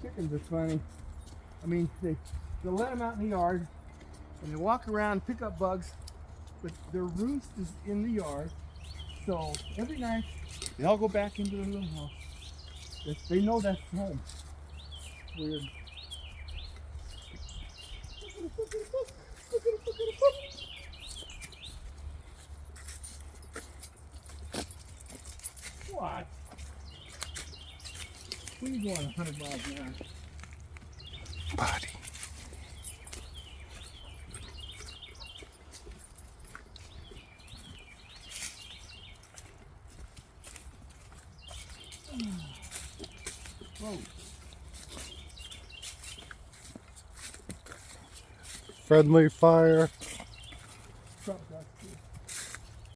Chickens are funny. I mean, they'll let them out in the yard, and they walk around, pick up bugs, but their roost is in the yard. So every night, they all go back into their little house. They know that's home. It's weird. What? What are you going 100 miles an hour? Buddy. Whoa. Friendly fire.